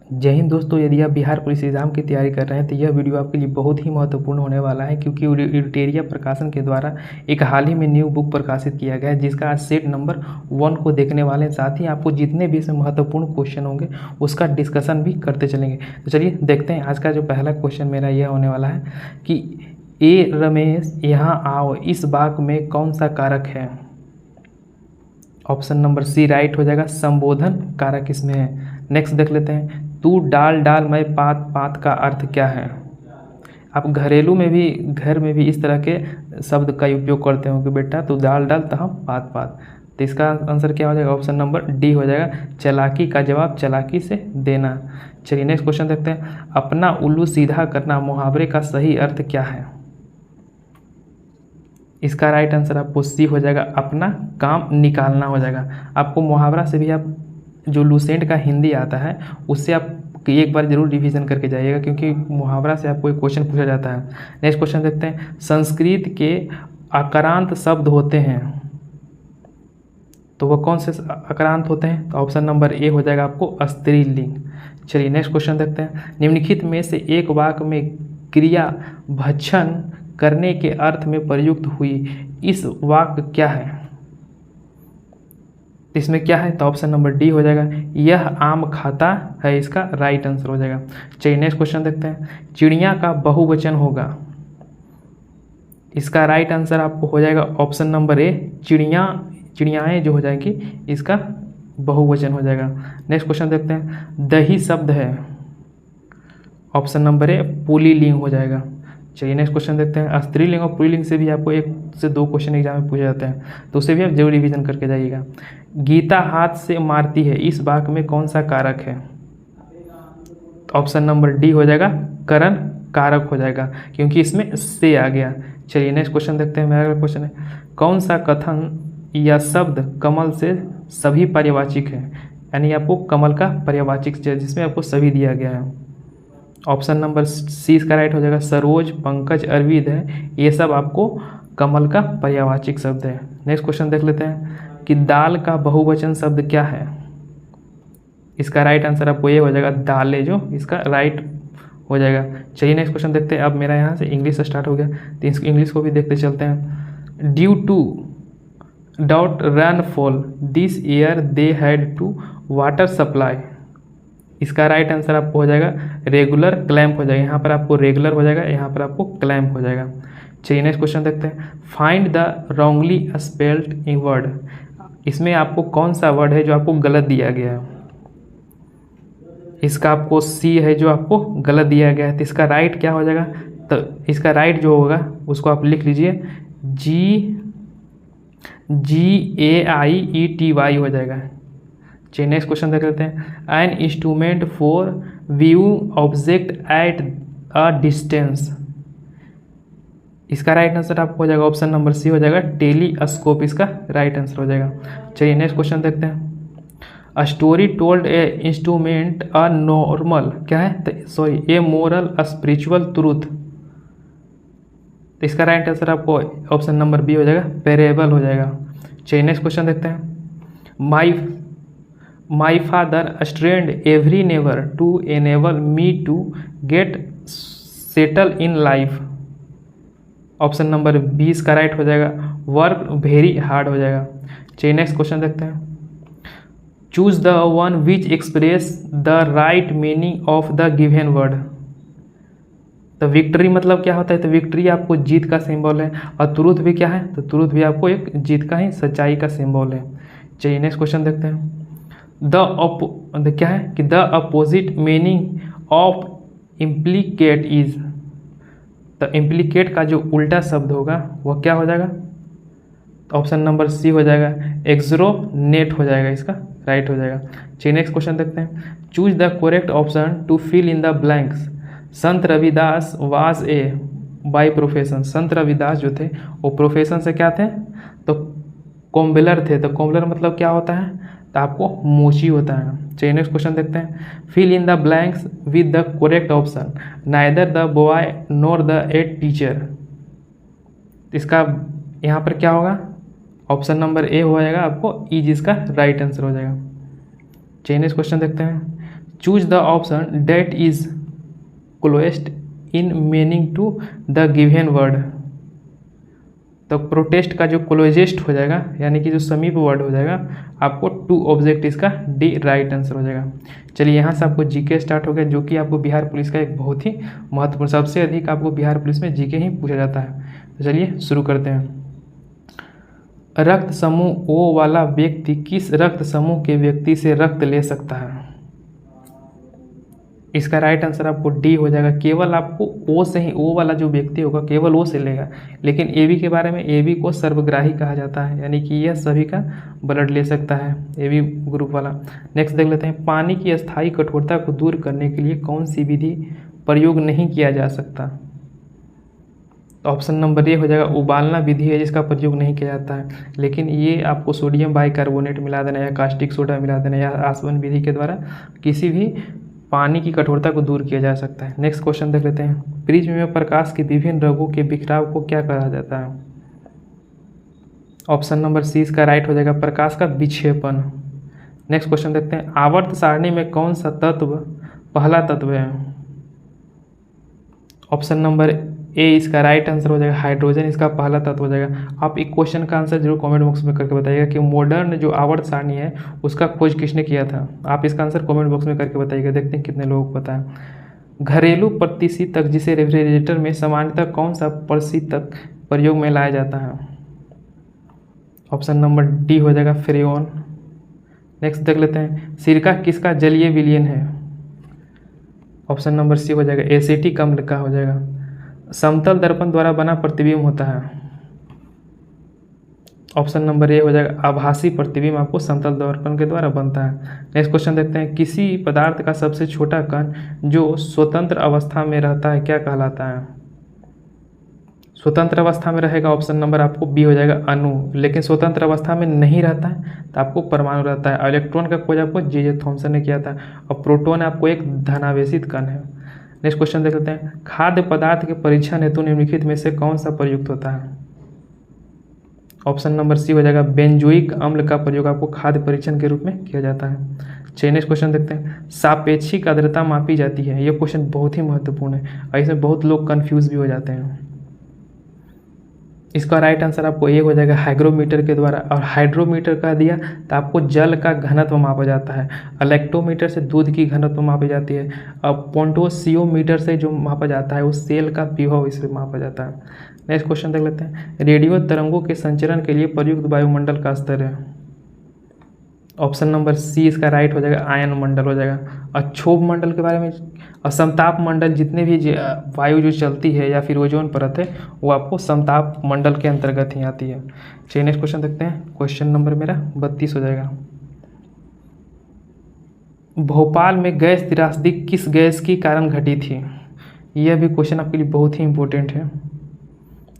जय हिंद दोस्तों, यदि आप बिहार पुलिस एग्ज़ाम की तैयारी कर रहे हैं तो यह वीडियो आपके लिए बहुत ही महत्वपूर्ण होने वाला है, क्योंकि इल्टेरिया प्रकाशन के द्वारा एक हाल ही में न्यू बुक प्रकाशित किया गया है, जिसका आज सेट नंबर 1 को देखने वाले हैं। साथ ही आपको जितने भी इसमें महत्वपूर्ण क्वेश्चन होंगे उसका डिस्कशन भी करते चलेंगे। तो चलिए देखते हैं। आज का जो पहला क्वेश्चन मेरा यह होने वाला है कि ए रमेश यहाँ आओ, इस वाक्य में कौन सा कारक है? ऑप्शन नंबर सी राइट हो जाएगा, संबोधन कारक इसमें है। नेक्स्ट देख लेते हैं, तू डाल डाल मैं पात पात का अर्थ क्या है? आप घरेलू में भी, घर में भी इस तरह के शब्द का उपयोग करते हो कि बेटा तू डाल डाल तो हम पात पात। तो इसका आंसर क्या हो जाएगा? ऑप्शन नंबर डी हो जाएगा, चालाकी का जवाब चालाकी से देना। चलिए नेक्स्ट क्वेश्चन देखते हैं, अपना उल्लू सीधा करना मुहावरे का सही अर्थ क्या है? इसका राइट आंसर आपको सी हो जाएगा, अपना काम निकालना हो जाएगा। आपको मुहावरा से भी आप जो लूसेंट का हिंदी आता है उससे आप एक बार जरूर रिवीजन करके जाइएगा, क्योंकि मुहावरा से आपको एक क्वेश्चन पूछा जाता है। नेक्स्ट क्वेश्चन देखते हैं, संस्कृत के आक्रांत शब्द होते हैं, तो वो कौन से आक्रांत होते हैं? तो ऑप्शन नंबर ए हो जाएगा आपको स्त्रीलिंग। चलिए नेक्स्ट क्वेश्चन देखते हैं, निम्नलिखित में से एक वाक्य में क्रिया भक्षण करने के अर्थ में प्रयुक्त हुई इस वाक्य क्या है? इसमें क्या है? तो ऑप्शन नंबर डी हो जाएगा, यह आम खाता है, इसका राइट आंसर हो जाएगा। चलिए नेक्स्ट क्वेश्चन देखते हैं, चिड़िया का बहुवचन होगा, इसका राइट आंसर आपको हो जाएगा ऑप्शन नंबर ए, चिड़ियाएँ जो हो जाएंगी इसका बहुवचन हो जाएगा। नेक्स्ट क्वेश्चन देखते हैं, दही शब्द है, ऑप्शन नंबर ए पुल्लिंग हो जाएगा। चलिए नेक्स्ट क्वेश्चन देखते हैं, स्त्रीलिंग और पुल्लिंग से भी आपको 1 से 2 क्वेश्चन एग्जाम में पूछे जाते हैं, तो उसे भी आप जरूर रिवीजन करके जाइएगा। गीता हाथ से मारती है, इस वाक्य में कौन सा कारक है? ऑप्शन नंबर डी हो जाएगा, करण कारक हो जाएगा, क्योंकि इसमें से आ गया। चलिए नेक्स्ट क्वेश्चन देखते हैं। मेरा अगला क्वेश्चन है, कौन सा कथन या शब्द कमल से सभी पर्यायवाची है? यानी आपको कमल का पर्यायवाची जिसमें आपको सभी दिया गया है। ऑप्शन नंबर सी इसका राइट हो जाएगा, सरोज, पंकज, अरविंद है, ये सब आपको कमल का पर्यायवाची शब्द है। नेक्स्ट क्वेश्चन देख लेते हैं कि दाल का बहुवचन शब्द क्या है? इसका राइट आंसर आपको ये हो जाएगा, दालें, जो इसका राइट हो जाएगा। चलिए नेक्स्ट क्वेश्चन देखते हैं। अब मेरा यहाँ से इंग्लिश स्टार्ट हो गया, तो इस इंग्लिश को भी देखते चलते हैं। ड्यू टू डॉट rainfall this year they had to water supply, इसका राइट आंसर आपको हो जाएगा रेगुलर क्लैम्प हो जाएगा। यहाँ पर आपको रेगुलर हो जाएगा, यहाँ पर आपको क्लैम्प हो जाएगा। चलिए नेक्स्ट क्वेश्चन देखते हैं, find the wrongly spelled word, इसमें आपको कौन सा वर्ड है जो आपको गलत दिया गया है? इसका आपको सी है जो आपको गलत दिया गया है, तो इसका राइट क्या हो जाएगा? तो इसका राइट जो होगा उसको आप लिख लीजिए, GAIETY हो जाएगा। चलिए नेक्स्ट क्वेश्चन देख लेते हैं, an instrument for view object at a distance, इसका राइट आंसर आपको हो जाएगा ऑप्शन नंबर सी हो जाएगा, टेलीस्कोप, इसका राइट आंसर हो जाएगा। चलिए नेक्स्ट क्वेश्चन देखते हैं, a story told A instrument a normal क्या है? Sorry, A moral a spiritual truth, तो इसका राइट आंसर आपको ऑप्शन नंबर बी हो जाएगा, पेरेबल हो जाएगा। चलिए नेक्स्ट क्वेश्चन देखते हैं, my father strained every nerve to enable me to get settle in life, option number 20 का राइट हो जाएगा, वर्क वेरी हार्ड हो जाएगा। चलिए नेक्स्ट क्वेश्चन देखते हैं, choose the one which express the right meaning of the given word, तो victory मतलब क्या होता है? तो विक्ट्री आपको जीत का सिंबल है, और ट्रूथ भी क्या है? तो ट्रूथ भी आपको एक जीत का ही, सच्चाई का सिंबल है। चलिए नेक्स्ट क्वेश्चन देखते हैं, क्या है कि the opposite meaning of implicate is, तो इम्प्लीकेट का जो उल्टा शब्द होगा वह क्या हो जाएगा? ऑप्शन नंबर सी हो जाएगा, एक्सरोनेट हो जाएगा, इसका राइट हो जाएगा। चलिए नेक्स्ट क्वेश्चन देखते हैं, choose the correct option to fill in the blanks, Sant Ravidas was a by profession, Sant Ravidas जो थे वो प्रोफेशन से क्या थे? तो कॉम्बलर थे, तो कॉम्बलर मतलब क्या होता है? तो आपको मोची होता है। चलिए नेक्स्ट क्वेश्चन देखते हैं, fill in the blanks with the correct option, neither the boy nor the a teacher, इसका यहाँ पर क्या होगा? ऑप्शन नंबर ए हो जाएगा आपको ई, जिसका राइट आंसर हो जाएगा। चलिए नेक्स्ट क्वेश्चन देखते हैं, choose the option that is closest in meaning to the given word. तो प्रोटेस्ट का जो क्लोजेस्ट हो जाएगा यानी कि जो समीप वर्ड हो जाएगा आपको टू ऑब्जेक्ट इसका डी राइट आंसर हो जाएगा। चलिए यहाँ से आपको जीके स्टार्ट हो गया जो कि आपको बिहार पुलिस का एक बहुत ही महत्वपूर्ण, सबसे अधिक आपको बिहार पुलिस में जीके ही पूछा जाता है। तो चलिए शुरू करते हैं। रक्त समूह ओ वाला व्यक्ति किस रक्त समूह के व्यक्ति से रक्त ले सकता है? इसका राइट आंसर आपको डी हो जाएगा। केवल आपको ओ से ही, ओ वाला जो व्यक्ति होगा केवल ओ से लेगा। लेकिन एबी के बारे में, एबी को सर्वग्राही कहा जाता है यानी कि यह सभी का ब्लड ले सकता है, एबी ग्रुप वाला। नेक्स्ट देख लेते हैं, पानी की अस्थायी कठोरता को दूर करने के लिए कौन सी विधि प्रयोग नहीं किया जा सकता? तो ऑप्शन नंबर ए हो जाएगा, उबालना विधि है जिसका प्रयोग नहीं किया जाता है। लेकिन ये आपको सोडियम बाइकार्बोनेट मिला देना या कास्टिक सोडा मिला देना या आसवन विधि के द्वारा किसी भी पानी की कठोरता को दूर किया जा सकता है। नेक्स्ट क्वेश्चन देख लेते हैं, प्रिज्म में प्रकाश के विभिन्न रंगों के बिखराव को क्या कहा जाता है? ऑप्शन नंबर सी इसका राइट हो जाएगा, प्रकाश का विक्षेपण। नेक्स्ट क्वेश्चन देखते हैं, आवर्त सारणी में कौन सा तत्व पहला तत्व है? ऑप्शन नंबर ए इसका राइट आंसर हो जाएगा, हाइड्रोजन इसका पहला तत्व हो जाएगा। आप एक क्वेश्चन का आंसर जरूर कमेंट बॉक्स में करके बताइएगा कि मॉडर्न जो आवर्त सारणी है उसका खोज किसने किया था। आप इसका आंसर कमेंट बॉक्स में करके बताइएगा, देखते हैं कितने लोगों को पता है। घरेलू प्रतिशीतक जिसे रेफ्रिजरेटर में सामान्यतः कौन सा प्रशीतक प्रयोग में लाया जाता है? ऑप्शन नंबर डी हो जाएगा, फ्रेओन। नेक्स्ट देख लेते हैं, सिरका किसका जलीय विलयन है? ऑप्शन नंबर सी हो जाएगा, एसिटिक अम्ल का हो जाएगा। समतल दर्पण द्वारा बना प्रतिबिंब होता है। ऑप्शन नंबर ए हो जाएगा, आभासी प्रतिबिंब आपको समतल दर्पण के द्वारा बनता है। नेक्स्ट क्वेश्चन देखते हैं, किसी पदार्थ का सबसे छोटा कण जो स्वतंत्र अवस्था में रहता है क्या कहलाता है? स्वतंत्र अवस्था में रहेगा, ऑप्शन नंबर आपको बी हो जाएगा, अणु। लेकिन स्वतंत्र अवस्था में नहीं रहता है तो आपको परमाणु रहता है। इलेक्ट्रॉन का खोज आपको जे थॉमसन ने किया था और प्रोटॉन आपको एक धनावेशित कण है। नेक्स्ट क्वेश्चन देख लेते हैं, खाद्य पदार्थ के परीक्षण हेतु निम्नलिखित में से कौन सा प्रयुक्त होता है? ऑप्शन नंबर सी हो जाएगा, बेंजोइक अम्ल का प्रयोग आपको खाद्य परीक्षण के रूप में किया जाता है। चलिए नेक्स्ट क्वेश्चन देखते हैं, सापेक्षिक आर्द्रता मापी जाती है। ये क्वेश्चन बहुत ही महत्वपूर्ण है और इसमें बहुत लोग कंफ्यूज भी हो जाते हैं। इसका राइट आंसर आपको ये हो जाएगा, हाइग्रोमीटर के द्वारा। और हाइड्रोमीटर का दिया तो आपको जल का घनत्व मापा जाता है। इलेक्ट्रोमीटर से दूध की घनत्व मापी जाती है। और पोटेंशियोमीटर से जो मापा जाता है वो सेल का विभव इससे मापा जाता है। नेक्स्ट क्वेश्चन देख लेते हैं, रेडियो तरंगों के संचरण के लिए प्रयुक्त वायुमंडल का स्तर है। ऑप्शन नंबर सी इसका राइट हो जाएगा, आयन मंडल हो जाएगा। और क्षोभ मंडल के बारे में और समताप मंडल, जितने भी वायु जो चलती है या फिर ओजोन परत है वो आपको समताप मंडल के अंतर्गत ही आती है। चलिए नेक्स्ट क्वेश्चन देखते हैं, क्वेश्चन नंबर मेरा 32 हो जाएगा। भोपाल में गैस त्रासदी किस गैस के कारण घटी थी? यह भी क्वेश्चन आपके लिए बहुत ही इंपॉर्टेंट है।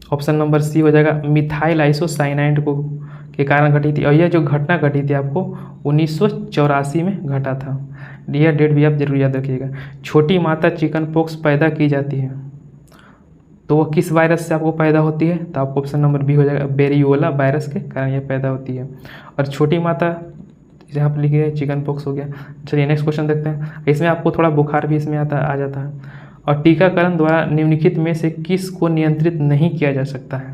ऑप्शन नंबर सी हो जाएगा, मिथाइल आइसोसाइनाइड को के कारण घटी थी। और यह जो घटना घटी थी आपको 1984 में घटा था। यह डेट भी आप जरूर याद रखिएगा। छोटी माता चिकन पॉक्स पैदा की जाती है तो वह किस वायरस से आपको पैदा होती है? तो आपको ऑप्शन नंबर बी हो जाएगा, बेरियोला वायरस के कारण यह पैदा होती है। और छोटी माता यहाँ पर लिखी है, चिकन पॉक्स हो गया। चलिए नेक्स्ट क्वेश्चन देखते हैं, इसमें आपको थोड़ा बुखार भी इसमें आ जाता है। और टीकाकरण द्वारा निम्नलिखित में से किस को नियंत्रित नहीं किया जा सकता है?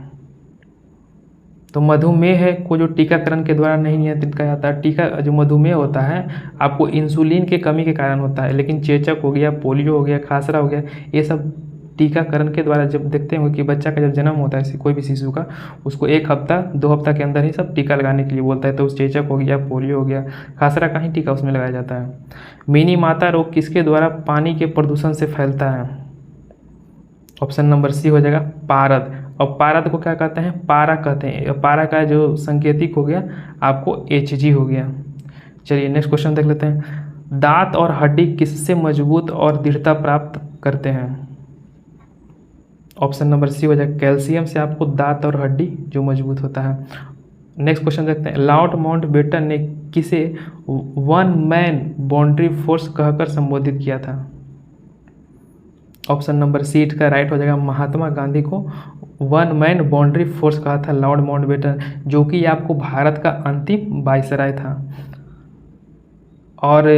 तो मधुमेह को जो टीकाकरण के द्वारा नहीं नियंत्रित किया जाता है। टीका जो मधुमेह होता है आपको इंसुलिन के कमी के कारण होता है। लेकिन चेचक हो गया, पोलियो हो गया, खासरा हो गया, ये सब टीकाकरण के द्वारा जब देखते हैं कि बच्चा का जब जन्म होता है कोई भी शिशु का, उसको 1 हफ्ता 2 हफ्ता के अंदर ही सब टीका लगाने के लिए बोलता है। तो उस चेचक हो गया, पोलियो हो गया, खासरा का ही टीका उसमें लगाया जाता है। मिनी माता रोग किसके द्वारा पानी के प्रदूषण से फैलता है? ऑप्शन नंबर सी हो जाएगा, पारद। और पारद को क्या कहते हैं? पारा कहते हैं। पारा का जो संकेतिक हो गया आपको Hg हो गया। चलिए नेक्स्ट क्वेश्चन देख लेते हैं, दांत और हड्डी किससे मजबूत और दृढ़ता प्राप्त करते हैं? ऑप्शन नंबर सी हो जाएगा, कैल्शियम से आपको दांत और हड्डी जो मजबूत होता है। नेक्स्ट क्वेश्चन देखते हैं, लॉर्ड माउंटबेटन ने किसे 1 मैन बाउंड्री फोर्स कहकर संबोधित किया था? ऑप्शन नंबर सी का राइट हो जाएगा, महात्मा गांधी को 1 मैन बाउंड्री फोर्स कहा था लॉर्ड माउंटबेटन, जो कि आपको भारत का अंतिम वायसराय था। और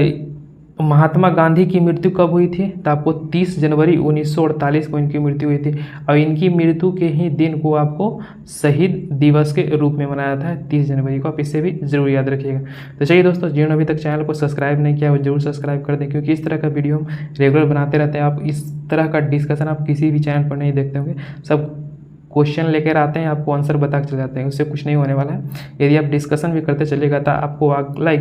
महात्मा गांधी की मृत्यु कब हुई थी? तो आपको 30 जनवरी 1948 को इनकी मृत्यु हुई थी। और इनकी मृत्यु के ही दिन को आपको शहीद दिवस के रूप में मनाया जाता है 30 जनवरी को। आप इसे भी जरूर याद रखिएगा। तो चलिए दोस्तों, जिन्होंने अभी तक चैनल को सब्सक्राइब नहीं किया वो जरूर सब्सक्राइब कर दें, क्योंकि इस तरह का वीडियो हम रेगुलर बनाते रहते हैं। आप इस तरह का डिस्कशन आप किसी भी चैनल पर नहीं देखते होंगे। सब क्वेश्चन लेकर आते हैं, आपको आंसर बता के चले जाते हैं, उससे कुछ नहीं होने वाला है। यदि आप डिस्कशन भी करते चलिएगा तो आपको अगला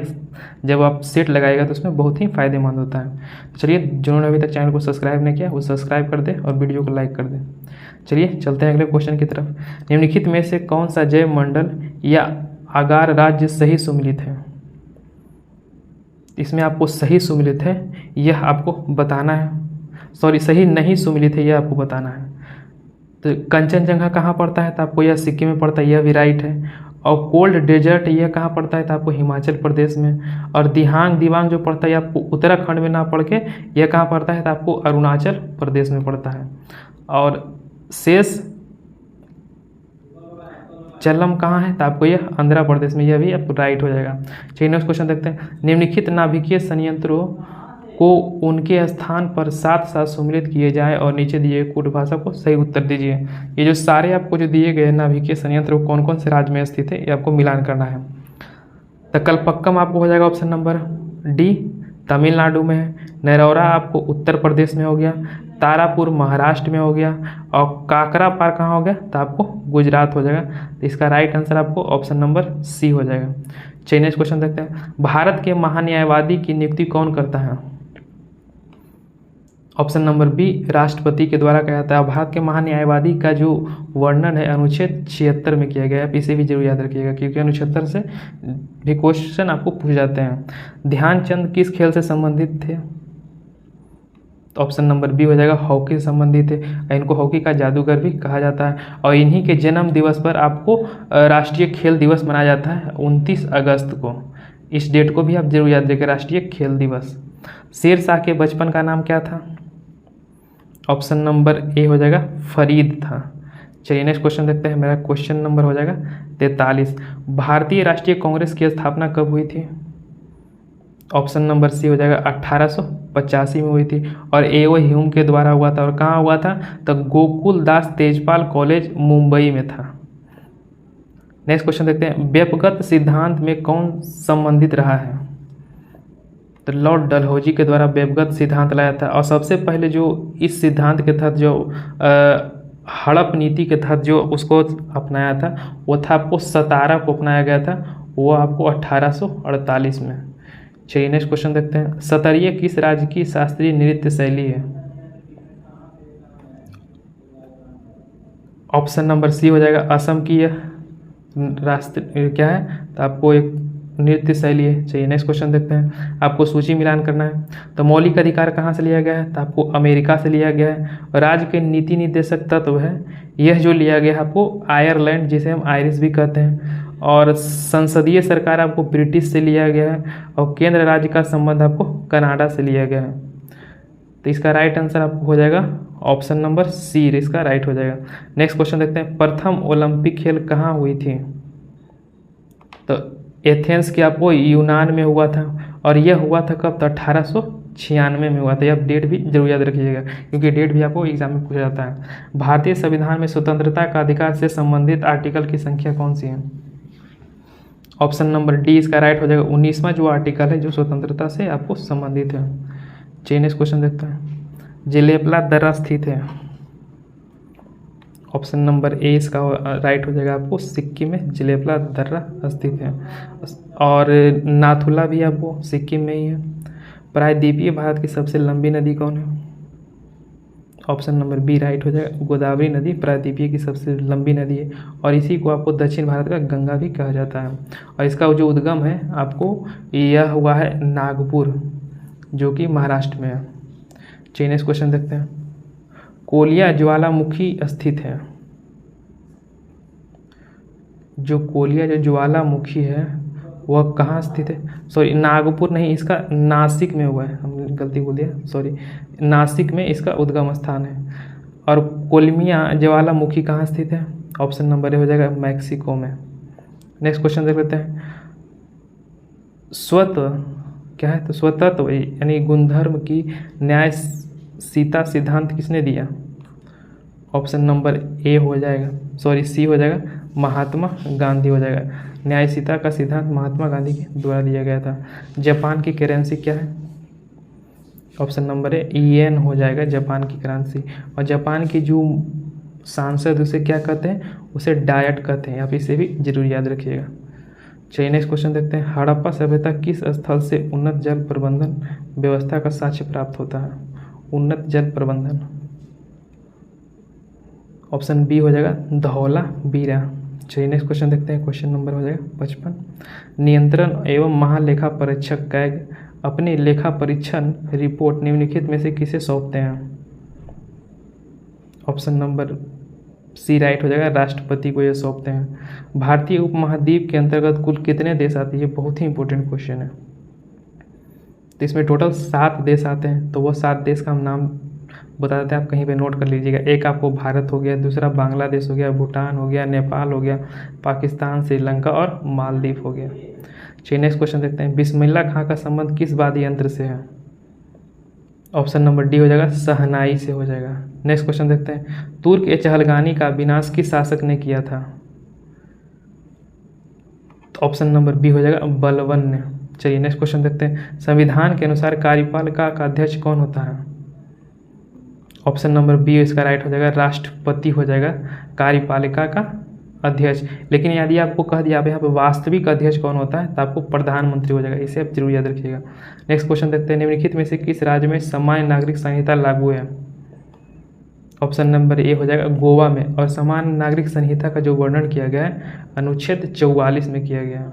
जब आप सेट लगाएगा तो उसमें बहुत ही फायदेमंद होता है। तो चलिए, जिन्होंने अभी तक चैनल को सब्सक्राइब नहीं किया वो सब्सक्राइब कर दें और वीडियो को लाइक कर दें। चलिए चलते हैं अगले क्वेश्चन की तरफ। निम्नलिखित में से कौन सा जैव मंडल या अगार राज्य सही सुमिलित है? इसमें आपको सही सुमिलित है यह आपको बताना है, सही नहीं सुमिलित है यह आपको बताना है। तो कंचनजंगा कहाँ पड़ता है? तो आपको यह सिक्किम में पड़ता है, यह भी राइट है। और कोल्ड डेजर्ट यह कहाँ पड़ता है? तो आपको हिमाचल प्रदेश में। और दिहांग दिवांग जो पड़ता है आपको उत्तराखंड में ना पढ़ के यह कहाँ पड़ता है? तो आपको अरुणाचल प्रदेश में पड़ता है। और शेष चलम कहाँ है? तो आपको यह आंध्र प्रदेश में, यह भी आपको राइट हो जाएगा। चलिए नेक्स्ट क्वेश्चन देखते हैं। निम्नलिखित नाभिकीय संयंत्रों को उनके स्थान पर साथ साथ सम्मिलित किए जाए और नीचे दिए कूट भाषा को सही उत्तर दीजिए। ये जो सारे आपको जो दिए गए नाभिकीय संयंत्र वो कौन कौन से राज्य में स्थित है ये आपको मिलान करना है। तो कलपक्कम आपको हो जाएगा ऑप्शन नंबर डी, तमिलनाडु में है। नरौरा आपको उत्तर प्रदेश में हो गया। तारापुर महाराष्ट्र में हो गया। और काकरा पार कहाँ हो गया? तो आपको गुजरात हो जाएगा। तो इसका राइट आंसर आपको ऑप्शन नंबर सी हो जाएगा। चलिए नेक्स्ट क्वेश्चन देखते हैं। भारत के महान्यायवादी की नियुक्ति कौन करता है? ऑप्शन नंबर बी, राष्ट्रपति के द्वारा किया जाता है। भारत के महान्यायवादी का जो वर्णन है अनुच्छेद 76 में किया गया है। आप इसे भी जरूर याद रखिएगा, क्योंकि अनुच्छेद 76 से भी क्वेश्चन आपको पूछ जाते हैं। ध्यानचंद किस खेल से संबंधित थे? ऑप्शन नंबर बी हो जाएगा, हॉकी से संबंधित है। इनको हॉकी का जादूगर भी कहा जाता है। और इन्हीं के जन्म दिवस पर आपको राष्ट्रीय खेल दिवस मनाया जाता है 29 अगस्त को। इस डेट को भी आप जरूर याद रखिए, राष्ट्रीय खेल दिवस। शेर शाह के बचपन का नाम क्या था? ऑप्शन नंबर ए हो जाएगा, फरीद था। चलिए नेक्स्ट क्वेश्चन देखते हैं। मेरा क्वेश्चन नंबर हो जाएगा 43। भारतीय राष्ट्रीय कांग्रेस की स्थापना कब हुई थी? ऑप्शन नंबर सी हो जाएगा, 1885 में हुई थी। और ए.ओ. ह्यूम के द्वारा हुआ था। और कहाँ हुआ था? तो गोकुल दास तेजपाल कॉलेज मुंबई में था। नेक्स्ट क्वेश्चन देखते हैं। व्यपगत सिद्धांत में कौन संबंधित रहा है? तो लॉर्ड डलहौजी के द्वारा व्यपगत सिद्धांत लाया था। और सबसे पहले जो इस सिद्धांत के तहत जो हड़प नीति के तहत जो उसको अपनाया था वो था आपको सतारा को अपनाया गया था, वो आपको 1848 में। चलिए नेक्स्ट क्वेश्चन देखते हैं। सतरिया किस राज्य की शास्त्रीय नृत्य शैली है? ऑप्शन नंबर सी हो जाएगा, असम की यह राष्ट्रीय क्या है? तो आपको एक नृत्य शैली है। चलिए नेक्स्ट क्वेश्चन देखते हैं। आपको सूची मिलान करना है। तो मौलिक अधिकार कहाँ से लिया गया है? तो आपको अमेरिका से लिया गया है। राज्य के नीति निर्देशक तत्व है यह जो लिया गया है आपको आयरलैंड, जिसे हम आयरिश भी कहते हैं। और संसदीय सरकार आपको ब्रिटिश से लिया गया है। और केंद्र राज्य का संबंध आपको कनाडा से लिया गया है। तो इसका राइट आंसर आपको हो जाएगा ऑप्शन नंबर सी, इसका राइट हो जाएगा। नेक्स्ट क्वेश्चन देखते हैं। प्रथम ओलंपिक खेल कहाँ हुई थी? तो एथेंस के आपको यूनान में हुआ था। और यह हुआ था कब? तो 1896 में हुआ था। यह डेट भी जरूर याद रखिएगा, क्योंकि डेट भी आपको एग्जाम में पूछा जाता है। भारतीय संविधान में स्वतंत्रता का अधिकार से संबंधित आर्टिकल की संख्या कौन सी है? ऑप्शन नंबर डी इसका राइट हो जाएगा, 19वां जो आर्टिकल है जो स्वतंत्रता से आपको संबंधित है। चलिए नेक्स्ट क्वेश्चन देखते हैं। जेलेपला दर्रा स्थित है? ऑप्शन नंबर ए इसका राइट हो जाएगा, आपको सिक्किम में जेलेपला दर्रा स्थित है। और नाथुला भी आपको सिक्किम में ही है। प्रायद्वीपीय भारत की सबसे लंबी नदी कौन है? ऑप्शन नंबर बी राइट हो जाएगा, गोदावरी नदी प्रायद्वीपीय की सबसे लंबी नदी है। और इसी को आपको दक्षिण भारत का गंगा भी कहा जाता है। और इसका जो उद्गम है आपको यह हुआ है नागपुर, जो कि महाराष्ट्र में है। चलिए नेक्स्ट क्वेश्चन देखते हैं। कोलिया ज्वालामुखी स्थित है? जो कोलिया जो ज्वालामुखी है वह कहाँ स्थित है? सॉरी, नागपुर नहीं, इसका नासिक में हुआ है, हम गलती बोल दिया, सॉरी। नासिक में इसका उद्गम स्थान है। और कोलमिया ज्वालामुखी कहाँ स्थित है? ऑप्शन नंबर ए हो जाएगा, मैक्सिको में। नेक्स्ट क्वेश्चन देख लेते हैं। स्वत क्या है, तो स्वतत्व यानी गुणधर्म की न्यायशीता सिद्धांत किसने दिया? ऑप्शन नंबर ए हो जाएगा, सॉरी सी हो जाएगा, महात्मा गांधी हो जाएगा। न्यायशीता का सिद्धांत महात्मा गांधी के द्वारा दिया गया था। जापान की करेंसी क्या है? ऑप्शन नंबर ए येन हो जाएगा, जापान की करेंसी। और जापान की जो सांसद उसे क्या कहते हैं? उसे डायट कहते हैं। आप इसे भी जरूर याद रखिएगा। चलिए नेक्स्ट क्वेश्चन देखते हैं। हड़प्पा सभ्यता किस स्थल से उन्नत जल प्रबंधन व्यवस्था का साक्ष्य प्राप्त होता है? उन्नत जल प्रबंधन, ऑप्शन बी हो जाएगा, धौलावीरा। चलिए नेक्स्ट क्वेश्चन देखते हैं। क्वेश्चन नंबर हो जाएगा 55। नियंत्रण एवं महालेखा परीक्षक कैग अपनी लेखा परीक्षण रिपोर्ट निम्नलिखित में से किसे सौंपते हैं? ऑप्शन नंबर सी राइट हो जाएगा, राष्ट्रपति को ये सौंपते हैं। भारतीय उपमहाद्वीप के अंतर्गत कुल कितने देश आते हैं? ये बहुत ही इंपॉर्टेंट क्वेश्चन है। तो इसमें टोटल 7 देश आते हैं, तो वो 7 देश का हम नाम बता देते हैं, आप कहीं पे नोट कर लीजिएगा। एक आपको भारत हो गया, दूसरा बांग्लादेश हो गया, भूटान हो गया, नेपाल हो गया, पाकिस्तान, श्रीलंका और मालदीव हो गया। चलिए नेक्स्ट क्वेश्चन देखते हैं। बिस्मिल्लाह खां का संबंध किस वाद्य यंत्र से है? ऑप्शन नंबर डी हो जाएगा, शहनाई से हो जाएगा। नेक्स्ट क्वेश्चन देखते हैं। तुर्क ए चहलगानी का विनाश किस शासक ने किया था? तो ऑप्शन नंबर बी हो जाएगा, बलबन ने। चलिए नेक्स्ट क्वेश्चन देखते हैं। संविधान के अनुसार कार्यपालिका का अध्यक्ष कौन होता है? ऑप्शन नंबर बी इसका राइट हो जाएगा, राष्ट्रपति हो जाएगा कार्यपालिका का अध्यक्ष। लेकिन यदि आपको कह दिया यहाँ पे वास्तविक अध्यक्ष कौन होता है, तो आपको प्रधानमंत्री हो जाएगा। इसे आप जरूर याद रखिएगा। नेक्स्ट क्वेश्चन देखते हैं। निम्नलिखित में से किस राज्य में सामान्य नागरिक संहिता लागू है? ऑप्शन नंबर ए हो जाएगा, गोवा में। और सामान्य नागरिक संहिता का जो वर्णन किया गया है अनुच्छेद 44 में किया गया है।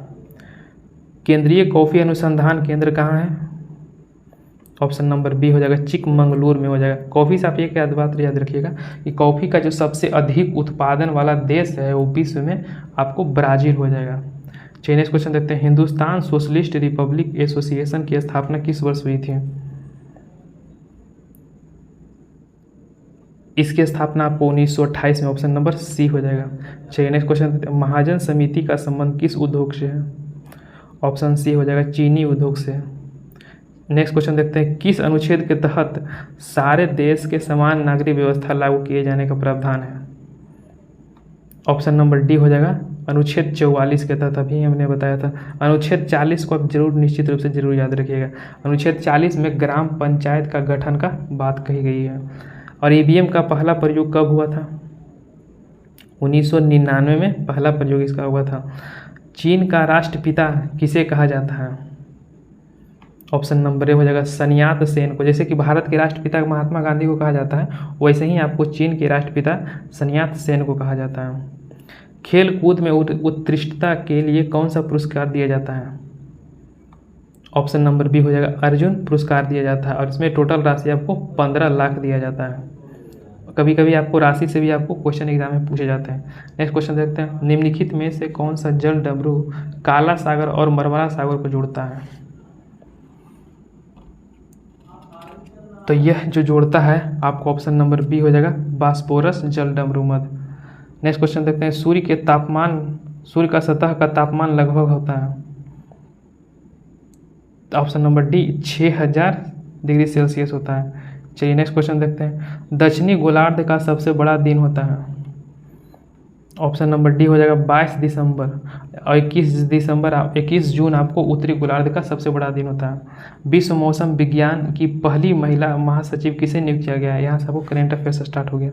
केंद्रीय कॉफी अनुसंधान केंद्र कहाँ है? ऑप्शन नंबर बी हो जाएगा, चिकमंगलूर में हो जाएगा। कॉफ़ी से आप एक बात याद रखिएगा कि कॉफ़ी का जो सबसे अधिक उत्पादन वाला देश है वो विश्व में आपको ब्राज़ील हो जाएगा। चलिए नेक्स्ट क्वेश्चन देखते हैं। हिंदुस्तान सोशलिस्ट रिपब्लिक एसोसिएशन की स्थापना किस वर्ष हुई थी? इसकी स्थापना आपको 1928 में, ऑप्शन नंबर सी हो जाएगा। चलिए नेक्स्ट क्वेश्चन देखते हैं। महाजन समिति का संबंध किस उद्योग से है? ऑप्शन सी हो जाएगा, चीनी उद्योग से। नेक्स्ट क्वेश्चन देखते हैं। किस अनुच्छेद के तहत सारे देश के समान नागरिक व्यवस्था लागू किए जाने का प्रावधान है? ऑप्शन नंबर डी हो जाएगा, अनुच्छेद 44 के तहत। अभी हमने बताया था। अनुच्छेद 40 को आप जरूर निश्चित रूप से जरूर याद रखिएगा। अनुच्छेद 40 में ग्राम पंचायत का गठन का बात कही गई है। और ईवीएम का पहला प्रयोग कब हुआ था? 1999 में पहला प्रयोग इसका हुआ था। चीन का राष्ट्रपिता किसे कहा जाता है? ऑप्शन नंबर ए हो जाएगा, सन्यात सेन को। जैसे कि भारत के राष्ट्रपिता महात्मा गांधी को कहा जाता है, वैसे ही आपको चीन के राष्ट्रपिता सन्यात सेन को कहा जाता है। खेल कूद में उत्कृष्टता के लिए कौन सा पुरस्कार दिया जाता है? ऑप्शन नंबर बी हो जाएगा, अर्जुन पुरस्कार दिया जाता है। और इसमें टोटल राशि आपको 15 लाख दिया जाता है। कभी कभी आपको राशि से भी आपको क्वेश्चन एग्जाम में पूछे जाते हैं। नेक्स्ट क्वेश्चन देखते हैं। निम्नलिखित में से कौन सा जल डमरू काला सागर और मरमरा सागर को जोड़ता है? तो यह जो जोड़ता है आपको ऑप्शन नंबर बी हो जाएगा, बास्पोरस जल डमरू मध्य। नेक्स्ट क्वेश्चन देखते हैं। सूर्य का सतह का तापमान लगभग होता है? Option number D 6000 degree Celsius होता है। चलिए नेक्स्ट क्वेश्चन देखते हैं। दक्षिणी गोलार्ध का सबसे बड़ा दिन होता है? ऑप्शन नंबर डी हो जाएगा 22 दिसंबर। और 21 जून आपको उत्तरी गोलार्ध का सबसे बड़ा दिन होता है। विश्व मौसम विज्ञान की पहली महिला महासचिव किसे नियुक्त किया गया है? यहाँ से आपको करेंट अफेयर्स स्टार्ट हो गया।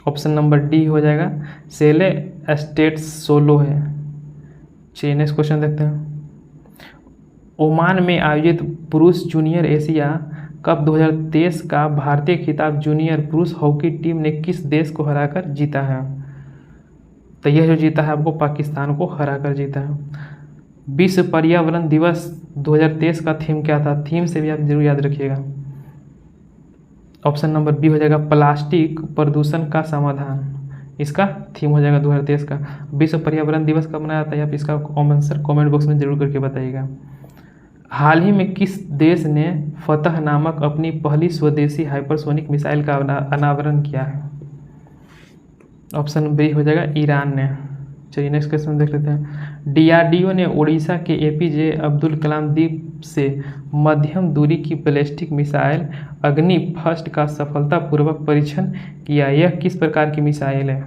ऑप्शन नंबर डी हो जाएगा, सेले एस्टेट्स सोलो है। चलिए नेक्स्ट क्वेश्चन देखते हैं। ओमान में आयोजित पुरुष जूनियर एशिया कप 2023 का भारतीय खिताब जूनियर पुरुष हॉकी टीम ने किस देश को हराकर जीता है? तो यह जो जीता है आपको पाकिस्तान को हराकर जीता है। विश्व पर्यावरण दिवस 2023 का थीम क्या था? थीम से भी आप जरूर याद रखिएगा। ऑप्शन नंबर बी हो जाएगा, प्लास्टिक प्रदूषण का समाधान। इसका थीम हो जाएगा 2023 का। विश्व पर्यावरण दिवस कब मनाया जाता है? आप इसका आंसर कमेंट बॉक्स में जरूर करके बताइएगा। हाल ही में किस देश ने फतह नामक अपनी पहली स्वदेशी हाइपरसोनिक मिसाइल का अनावरण किया है? ऑप्शन बी हो जाएगा, ईरान ने। चलिए नेक्स्ट क्वेश्चन देख लेते हैं। डीआरडीओ ने उड़ीसा के एपीजे अब्दुल कलाम द्वीप से मध्यम दूरी की बैलिस्टिक मिसाइल अग्नि फर्स्ट का सफलतापूर्वक परीक्षण किया। यह किस प्रकार की मिसाइल है?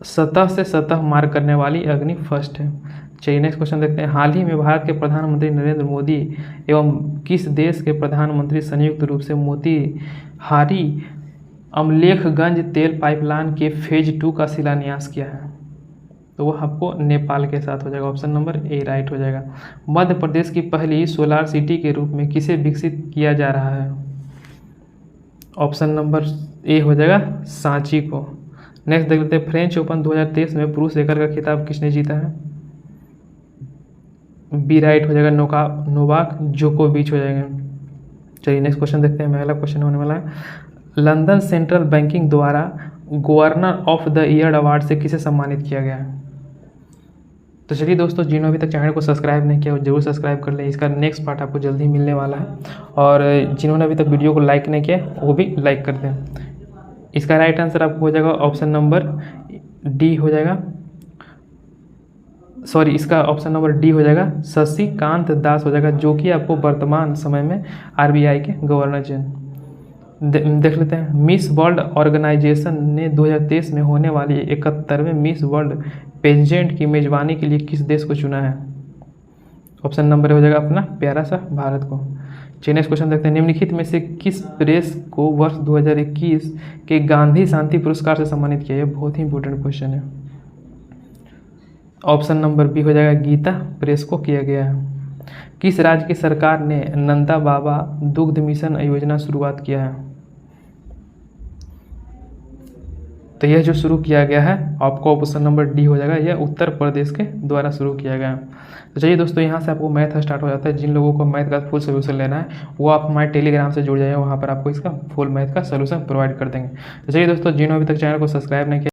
सतह से सतह मार करने वाली अग्नि फर्स्ट है। चलिए नेक्स्ट क्वेश्चन देखते हैं। हाल ही में भारत के प्रधानमंत्री नरेंद्र मोदी एवं किस देश के प्रधानमंत्री संयुक्त रूप से मोतीहारी अमलेखगंज तेल पाइपलाइन के फेज 2 का शिलान्यास किया है? तो वह आपको नेपाल के साथ हो जाएगा। ऑप्शन नंबर ए राइट हो जाएगा। मध्य प्रदेश की पहली सोलार सिटी के रूप में किसे विकसित किया जा रहा है? ऑप्शन नंबर ए हो जाएगा सांची को। नेक्स्ट देख लेते हैं। फ्रेंच ओपन 2023 में पुरुष एकल का खिताब किसने जीता है? बी राइट हो जाएगा, नोवाक जोकोविच हो जाएगा। चलिए नेक्स्ट क्वेश्चन देखते हैं। अगला क्वेश्चन होने वाला है, लंदन सेंट्रल बैंकिंग द्वारा governor of the year award से किसे सम्मानित किया गया है? तो चलिए दोस्तों, जिन्होंने अभी तक चैनल को सब्सक्राइब नहीं किया वो जरूर सब्सक्राइब कर लें। इसका नेक्स्ट पार्ट आपको जल्दी मिलने वाला है। और जिन्होंने अभी तक वीडियो को लाइक नहीं किया वो भी लाइक कर दें। इसका राइट आंसर आपको हो जाएगा ऑप्शन नंबर डी हो जाएगा, सॉरी इसका ऑप्शन नंबर डी हो जाएगा, शशिकांत दास हो जाएगा, जो कि आपको वर्तमान समय में आरबीआई के गवर्नर जनरल। देख लेते हैं। मिस वर्ल्ड ऑर्गेनाइजेशन ने 2023 में होने वाली 71वें मिस वर्ल्ड पेजेंट की मेजबानी के लिए किस देश को चुना है? ऑप्शन नंबर हो जाएगा अपना प्यारा सा भारत को। चलिए नेक्स्ट क्वेश्चन देखते हैं। निम्नलिखित में से किस प्रेस को वर्ष 2021 के गांधी शांति पुरस्कार से सम्मानित किया? यह बहुत ही इंपॉर्टेंट क्वेश्चन है। ऑप्शन नंबर बी हो जाएगा, गीता प्रेस को किया गया है। किस राज्य की सरकार ने नंदा बाबा दुग्ध मिशन योजना शुरुआत किया है? तो यह जो शुरू किया गया है आपको ऑप्शन नंबर डी हो जाएगा, यह उत्तर प्रदेश के द्वारा शुरू किया गया है। तो चलिए दोस्तों, यहाँ से आपको मैथ स्टार्ट हो जाता है। जिन लोगों को मैथ का फुल सोल्यूशन लेना है वो आप हमारे टेलीग्राम से जुड़ जाइए, वहाँ पर आपको इसका फुल मैथ का सोल्यूशन प्रोवाइड कर देंगे। तो चलिए दोस्तों, जिन्होंने अभी तक चैनल को सब्सक्राइब नहीं किया